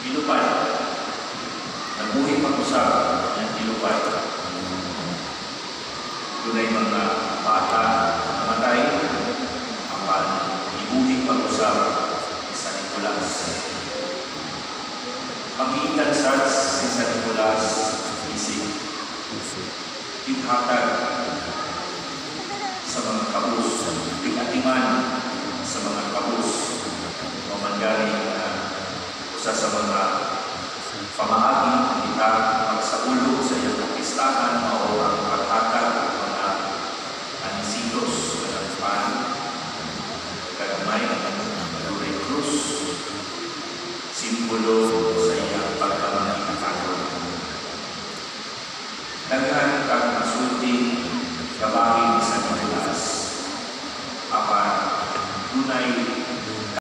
Ilupay. Nabuhay pag-usap ng ilupay. Tunay mga bata namatay, ang ibuhing pag-usap ni San Nicolas. Pag-iintansat si San Nicolas isip. Ithatag